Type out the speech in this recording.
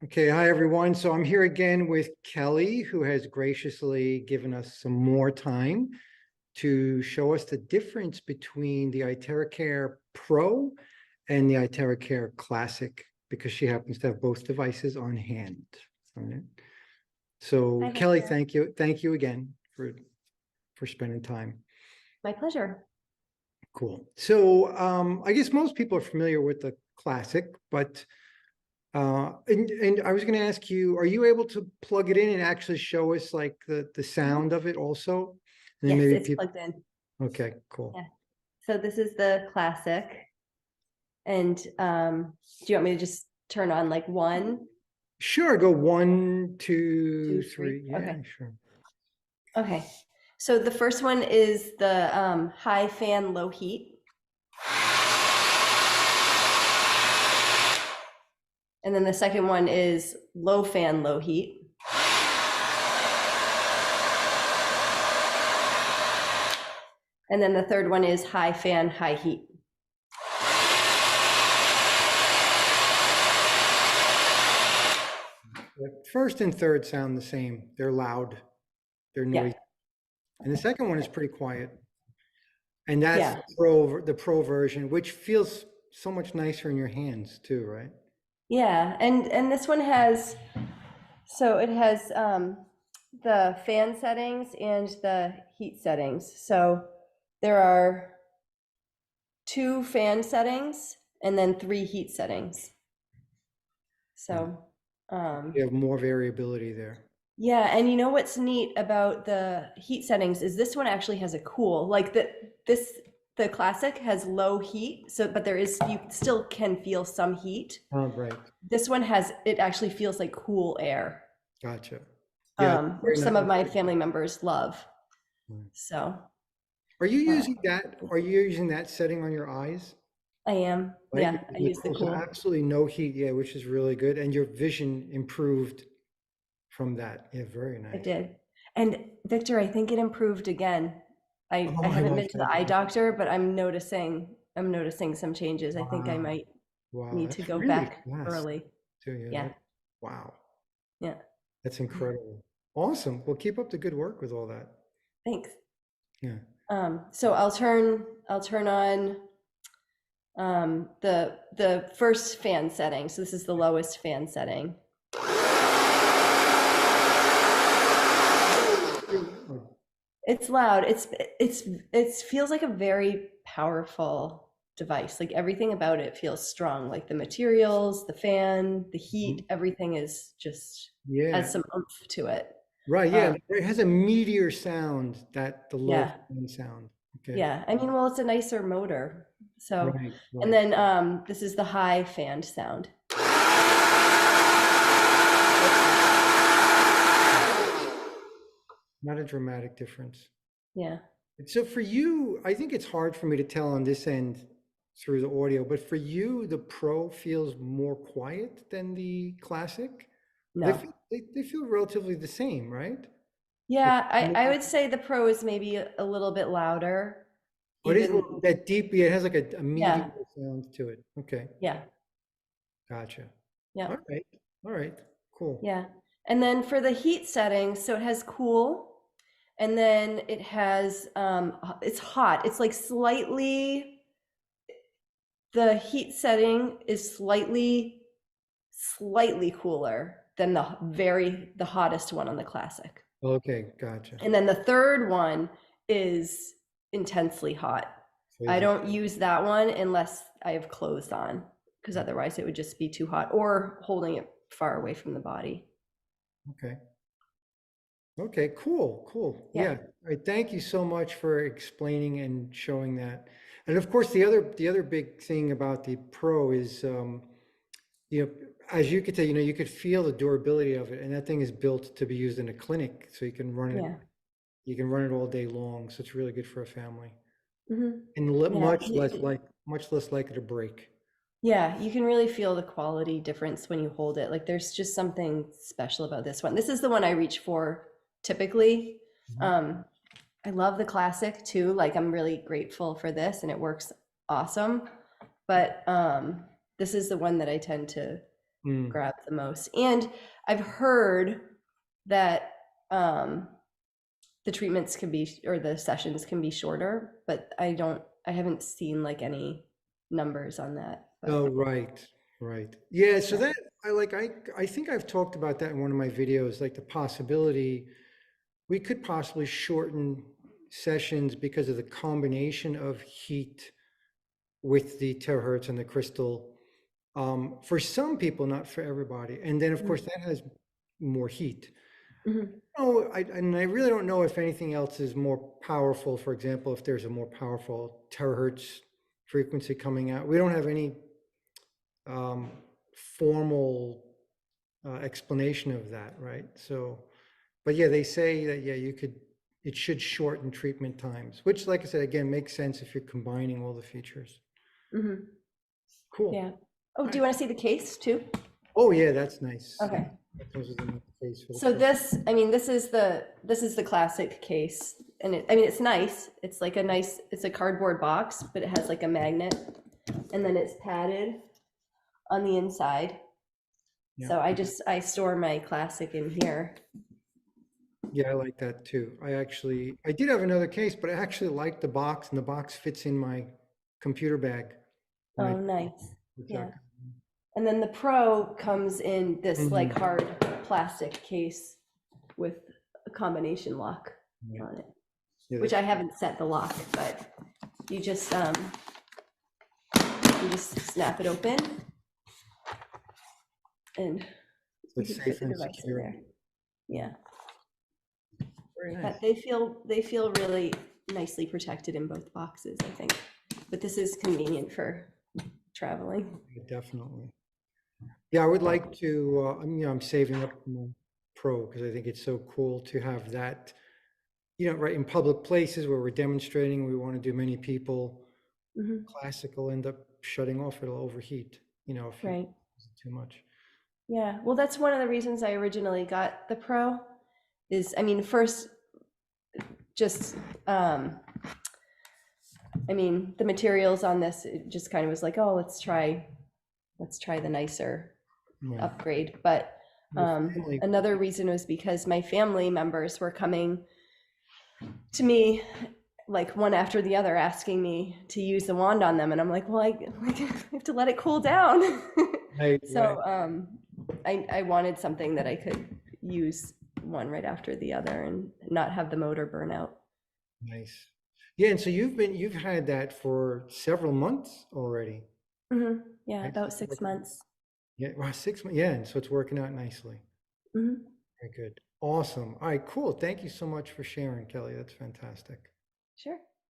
Okay, hi everyone. So I'm here again with Kelly, who has graciously given us some more time to show us the difference between the iTeraCare Pro and the iTeraCare Classic, because she happens to have both devices on hand. All right. So Hi, Kelly, Victor. thank you again for spending time. My pleasure. Cool. So I guess most people are familiar with the Classic, but and I was going to ask you, are you able to plug it in and actually show us like the sound of it also? And then Yes, maybe it's people, plugged in. okay, cool. Yeah. So this is the classic. And do you want me to just turn on like one, Sure, go one, two, two, three? three. Yeah, Okay. sure. Okay. So the first one is the high fan, low heat. And then the second one is low fan, low heat. And then the third one is high fan, high heat. The first and third sound the same. They're loud, they're Yeah. noisy. And the second one is pretty quiet. And that's Yeah. the pro version, which feels so much nicer in your hands too, right? Yeah. And this one has, so it has the fan settings and the heat settings. So there are 2 fan settings and then 3 heat settings. So, You have more variability there. yeah, and you know what's neat about the heat settings is this one actually has a cool, like the classic has low heat, so but there is you still can feel some heat. Oh, right. This one has it actually feels like cool air, Gotcha. Yeah, which very some of nice. my family members love. So, Are you uh, using that? Are you using that setting on your eyes? I am, Right? yeah, You're I using the use the cool, so cool. absolutely no heat, yeah, which is really good. And your vision improved from that. Yeah, very I nice. did. And Victor, I think it improved again. I Oh, I haven't love been to the eye that. doctor, but I'm noticing some changes. I think I Wow. might Wow, need to that's go really back fast early. too. Yeah, Yeah. wow. Yeah. That's incredible. Awesome. Well, keep up the good work with all that. Thanks. Yeah. So I'll turn on the first fan setting. So this is the lowest fan setting. It's loud. It feels like a very powerful device. Like everything about it feels strong. Like the materials, the fan, the heat, Mhm. everything is just has Yeah. some oomph to it. Right. Yeah. Um, It has a meteor sound that the low yeah, sound. Okay. yeah. I mean, well, it's a nicer motor. So, Right. and Right. then this is the high fanned sound. Not a dramatic difference. Yeah. So for you, I think it's hard for me to tell on this end through the audio, but for you, the Pro feels more quiet than the Classic. No. They feel relatively the same, right? Like, Yeah, I would say the Pro is maybe a little bit louder, what is even, that deep? Yeah, it has like a yeah, medium sound to it. Okay, yeah, gotcha. yeah, All right, all right, cool. yeah. And then for the heat settings, so it has cool, and then it has it's hot. It's like the heat setting is slightly cooler than the hottest one on the classic. Okay, gotcha. And then the third one is intensely hot. I Crazy. don't use that one unless I have clothes on, because otherwise it would just be too hot or holding it far away from the body. Okay. Okay, cool, cool. Yeah. Yeah. All right. Thank you so much for explaining and showing that. And of course, the other big thing about the Pro is, you know, as you could tell, you could feel the durability of it, and that thing is built to be used in a clinic, so Yeah. you can run it all day long. So it's really good for a family, Hmm. and Yeah. much less likely to break. Yeah. You can really feel the quality difference when you hold it. Like there's just something special about this one. This is the one I reach for typically. Mhm. Um, I love the classic too. Like I'm really grateful for this and it works awesome. But this is the one that I tend to Mm. grab the most. And I've heard that the treatments can be, or the sessions can be shorter, but I haven't seen like any numbers on that. But Oh, right, right. Yeah, so yeah. that I think I've talked about that in one of my videos, like the possibility we could possibly shorten sessions because of the combination of heat with the terahertz and the crystal. For some people, not for everybody. And then, of course, that has more heat. Mhm. Oh, and I really don't know if anything else is more powerful. For example, if there's a more powerful terahertz frequency coming out. We don't have any um, formal explanation of that, right? So, but yeah, they say that, yeah, it should shorten treatment times, which, like I said, again, makes sense if you're combining all the features. Mhm. Cool. Yeah. Oh, All do you right. want to see the case too? Oh, yeah, that's nice. Okay. That comes with the case for the So pro. this, I mean, this is the classic case, and I mean, it's nice. It's like a nice, it's a cardboard box, but it has like a magnet, and then it's padded on the inside. Yeah. So I store my classic in here. Yeah, I like that too. I did have another case, but I actually like the box, and the box fits in my computer bag. My, Oh, nice. works out Yeah. And then the Pro comes in this good. like hard plastic case with a combination lock Yeah, on it, yeah, which I haven't set the lock, but you just snap it open and so you it's can fit safe the and device in secure. there. Yeah. Very nice. But they feel really nicely protected in both boxes, I think. But this is convenient for traveling. Yeah, definitely. Yeah, I would like to, I'm saving up for my Pro because I think it's so cool to have that, right in public places where we're demonstrating, we want to do many people. Mhm. Classic will end up shutting off, it'll overheat, if you Right. use it too much. Yeah. Well, that's one of the reasons I originally got the Pro is, I mean, first, just, I mean, the materials on this, it just kind of was like, oh, let's try the nicer Yeah. upgrade. But Your family, another reason was because my family members were coming to me like one after the other asking me to use the wand on them, and I'm like, well, I have to let it cool down. right, right, So I wanted something that I could use one right after the other and not have the motor burn out. nice. Yeah, and so you've had that for several months already. Yeah, Right? about 6 months. Yeah, well, 6 months. Yeah, and so it's working out nicely. Hmm. Very good. Awesome. All right, cool. Thank you so much for sharing, Kelly. That's fantastic. Sure.